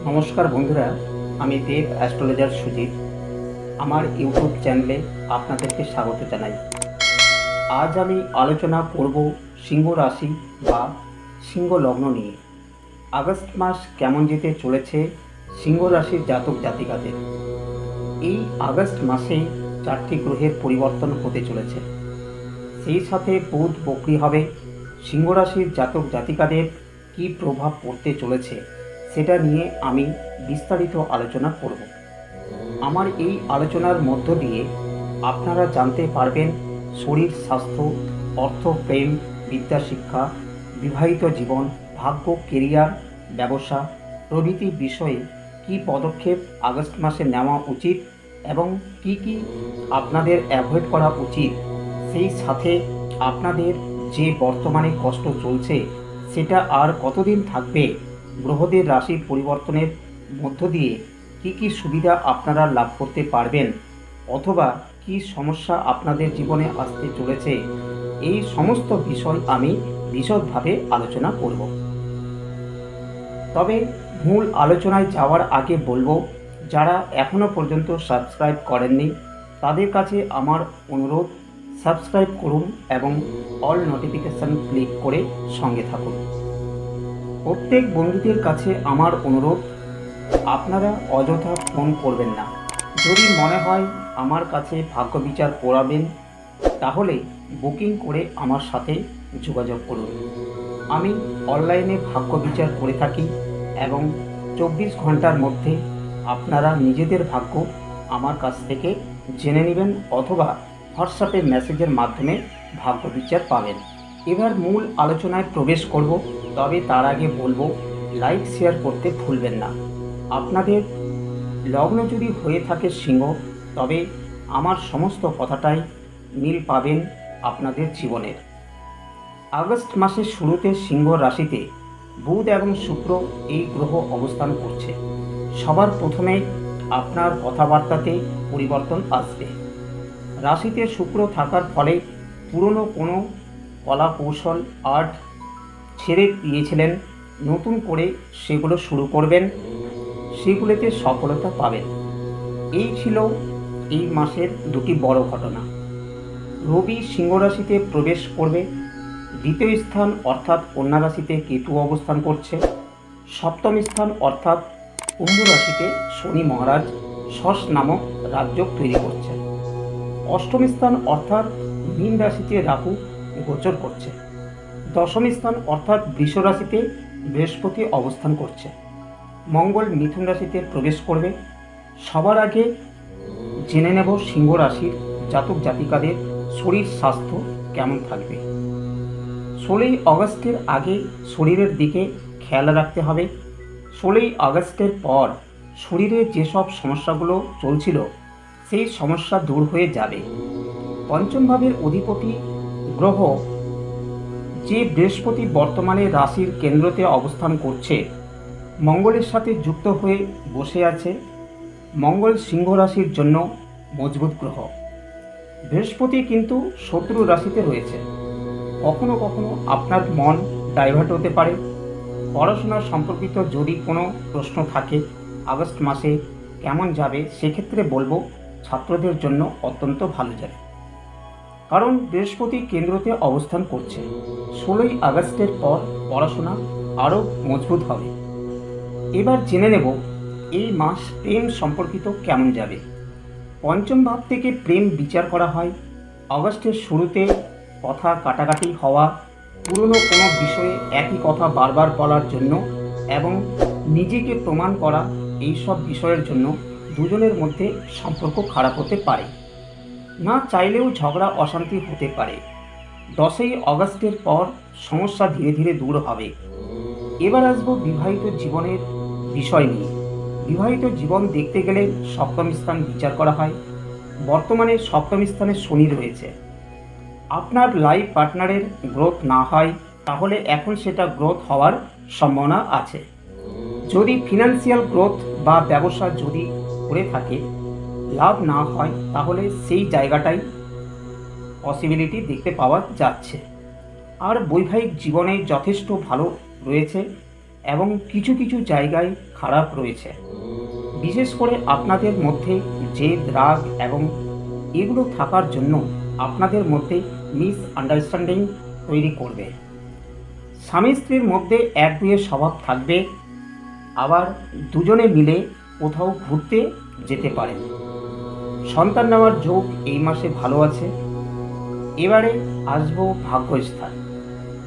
নমস্কার বন্ধুরা, আমি দেব অ্যাস্ট্রোলজার সুজিত। আমার ইউটিউব চ্যানেলে আপনাদেরকে স্বাগত জানাই। আজ আমি আলোচনা করব সিংহ রাশি বা সিংহ লগ্ন নিয়ে। আগস্ট মাস কেমন যেতে চলেছে সিংহ রাশির জাতক জাতিকাদের। এই আগস্ট মাসে 4টি গ্রহের পরিবর্তন হতে চলেছে। সেই সাথে বুধ বক্রী হবে। সিংহ রাশির জাতক জাতিকাদের কী প্রভাব পড়তে চলেছে সেটা নিয়ে আমি বিস্তারিত আলোচনা করব। আমার এই আলোচনার মধ্য দিয়ে আপনারা জানতে পারবেন শরীর স্বাস্থ্য, অর্থ, প্রেম, বিদ্যা শিক্ষা, বিবাহিত জীবন, ভাগ্য, কেরিয়ার, ব্যবসা প্রভৃতি বিষয়ে কী পদক্ষেপ আগস্ট মাসে নেওয়া উচিত এবং কি কি আপনাদের অ্যাভয়েড করা উচিত। সেই সাথে আপনাদের যে বর্তমানে কষ্ট চলছে সেটা আর কতদিন থাকবে, গ্রহদের রাশির পরিবর্তনের মধ্য দিয়ে কি কি সুবিধা আপনারা লাভ করতে পারবেন অথবা কি সমস্যা আপনাদের জীবনে আসতে চলেছে, এই সমস্ত বিষয় আমি বিশদভাবে আলোচনা করব। তবে মূল আলোচনায় যাওয়ার আগে বলবো, যারা এখনও পর্যন্ত সাবস্ক্রাইব করেননি তাদের কাছে আমার অনুরোধ, সাবস্ক্রাইব করুন এবং অল নোটিফিকেশান ক্লিক করে সঙ্গে থাকুন। প্রত্যেক বন্ধুদের কাছে আমার অনুরোধ, আপনারা অযথা ফোন করবেন না। যদি মনে হয় আমার কাছে ভাগ্য বিচার করাবেন তাহলে বুকিং করে আমার সাথে যোগাযোগ করুন। আমি অনলাইনে ভাগ্য বিচার করে থাকি এবং 24 ঘন্টার মধ্যে আপনারা নিজেদের ভাগ্য আমার কাছ থেকে জেনে নেবেন অথবা হোয়াটসঅ্যাপে মেসেজের মাধ্যমে ভাগ্য বিচার পাবেন। এবার মূল আলোচনায় প্রবেশ করব, তবে তার আগে বলবো লাইক শেয়ার করতে ভুলবেন না। আপনাদের লগ্ন যদি হয়ে থাকে সিংহ, তবে আমার সমস্ত কথাটাই মিল পাবেন আপনাদের জীবনের। আগস্ট মাসের শুরুতে সিংহ রাশিতে বুধ এবং শুক্র এই গ্রহ অবস্থান করছে। সবার প্রথমে আপনার কথাবার্তাতে পরিবর্তন আসবে। রাশিতে শুক্র থাকার ফলে পুরনো কোনো কলা কৌশল আর্ট ছেড়ে দিয়েছিলেন, নতুন করে সেগুলো শুরু করবেন, সেগুলোতে সফলতা পাবেন। এই ছিল এই মাসের দুটি বড় ঘটনা। রবি সিংহ রাশিতে প্রবেশ করবে। দ্বিতীয় স্থান অর্থাৎ কন্যা রাশিতে কেতু অবস্থান করছে। সপ্তম স্থান অর্থাৎ কুম্ভ রাশিতে শনি মহারাজ শশ নামক রাজযোগ তৈরি করছে। অষ্টম স্থান অর্থাৎ মীন রাশিতে রাহু গোচর করছে। দশম স্থান অর্থাৎ বৃষ রাশিতে বৃহস্পতি অবস্থান করছে। মঙ্গল মিথুন রাশিতে প্রবেশ করবে। সবার আগে জেনে নেব সিংহ রাশির জাতক জাতিকাদের শরীর স্বাস্থ্য কেমন থাকবে। 16ই আগস্টের আগে শরীরের দিকে খেয়াল রাখতে হবে। 16ই আগস্টের পর শরীরে যেসব সমস্যাগুলো চলছিল সেই সমস্যা দূর হয়ে যাবে। পঞ্চম ভাবের অধিপতি গ্রহ যে বৃহস্পতি বর্তমানে রাশির কেন্দ্রতে অবস্থান করছে, মঙ্গলের সাথে যুক্ত হয়ে বসে আছে। মঙ্গল সিংহ রাশির জন্য মজবুত গ্রহ। বৃহস্পতি কিন্তু শত্রু রাশিতে রয়েছে। কখনো কখনো আপনার মন ডাইভার্ট হতে পারে। পড়াশোনা সম্পর্কিত যদি কোনো প্রশ্ন থাকে আগস্ট মাসে কেমন যাবে, সেক্ষেত্রে বলবো ছাত্রদের জন্য অত্যন্ত ভালো যাবে, কারণ বৃহস্পতি কেন্দ্রতে অবস্থান করছে। 16ই আগস্টের পর পড়াশোনা আরও মজবুত হবে। এবার জেনে নেব এই মাস প্রেম সম্পর্কিত কেমন যাবে। পঞ্চম ভাব থেকে প্রেম বিচার করা হয়। আগস্টের শুরুতে কথা কাটাকাটি হওয়া, পুরনো কোনো বিষয়ে একই কথা বারবার বলার জন্য এবং নিজেকে প্রমাণ করা, এই সব বিষয়ের জন্য দুজনের মধ্যে সম্পর্ক খারাপ হতে পারে। না চাইলেও ঝগড়া অশান্তি হতে পারে। 10ই আগস্টের পর সমস্যা ধীরে ধীরে দূর হবে। এবার আসবো বিবাহিত জীবনের বিষয় নিয়ে। বিবাহিত জীবন দেখতে গেলে সপ্তম স্থান বিচার করা হয়। বর্তমানে সপ্তম স্থানে শনি রয়েছে। আপনার লাইফ পার্টনারের গ্রোথ না হয় তাহলে এখন সেটা গ্রোথ হওয়ার সম্ভাবনা আছে। যদি ফিনান্সিয়াল গ্রোথ বা ব্যবসা যদি করে থাকে লাভ না হয় তাহলে সেই জায়গাটাই পসিবিলিটি দেখতে পাওয়া যাচ্ছে। আর বৈবাহিক জীবনে যথেষ্ট ভালো রয়েছে এবং কিছু কিছু জায়গায় খারাপ রয়েছে। বিশেষ করে আপনাদের মধ্যে জেদ, রাগ এবং এগুলো থাকার জন্য আপনাদের মধ্যে মিসআন্ডারস্ট্যান্ডিং তৈরি করবে। স্বামী স্ত্রীর মধ্যে একগুঁয়ে স্বভাব থাকবে, আবার দুজনে মিলে কোথাও ঘুরতে যেতে পারেন। সন্তান নেওয়ার যোগ এই মাসে ভালো আছে। এবারে আসবো ভাগ্যস্থান।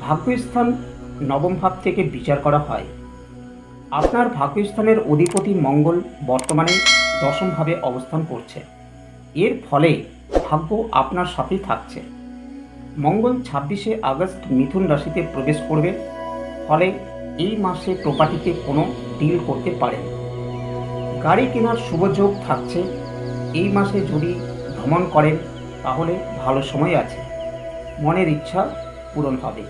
ভাগ্যস্থান নবম ভাব থেকে বিচার করা হয়। আপনার ভাগ্যস্থানের অধিপতি মঙ্গল বর্তমানে দশম ভাবে অবস্থান করছে। এর ফলে ভাগ্য আপনার সাথেই থাকছে। মঙ্গল 26শে আগস্ট মিথুন রাশিতে প্রবেশ করবে, ফলে এই মাসে প্রপার্টিতে কোনো ডিল করতে পারেন। গাড়ি কেনার শুভযোগ থাকছে। এই মাসে যদি ভ্রমণ করেন তাহলে ভালো সময় আছে, মনের ইচ্ছা পূরণ হবে।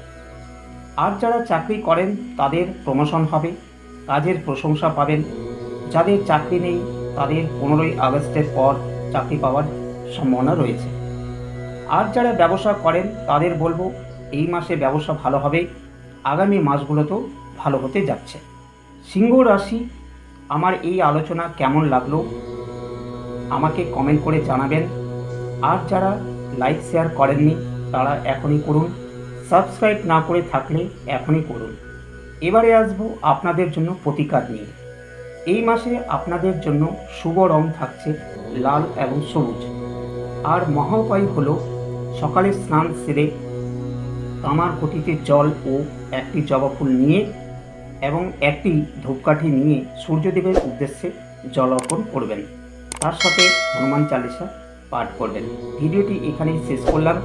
আর যারা চাকরি করেন তাদের প্রমোশন হবে, কাজের প্রশংসা পাবেন। যাদের চাকরি নেই তাদের 15ই আগস্টের পর চাকরি পাওয়ার সম্ভাবনা রয়েছে। আর যারা ব্যবসা করেন তাদের বলবো এই মাসে ব্যবসা ভালো হবে, আগামী মাসগুলোতেও ভালো হতে যাচ্ছে। সিংহ রাশি, আমার এই আলোচনা কেমন লাগলো আমাকে কমেন্ট করে জানাবেন। আর যারা লাইক শেয়ার করেননি তারা এখনই করুন, সাবস্ক্রাইব না করে থাকলে এখনই করুন। এবারে আসবো আপনাদের জন্য প্রতিকার নিয়ে। এই মাসে আপনাদের জন্য শুভ রং থাকছে লাল এবং সবুজ। আর মহা উপায় হলো সকালে স্নান সেরে তামার ঘটিতে জল ও একটি জবা ফুল নিয়ে এবং একটি ধূপকাঠি নিয়ে সূর্যদেবের উদ্দেশ্যে জল অর্পণ করবেন। তার সাথে হনুমান চালিসা পাঠ করবেন। ভিডিওটি এখানেই শেষ করলাম।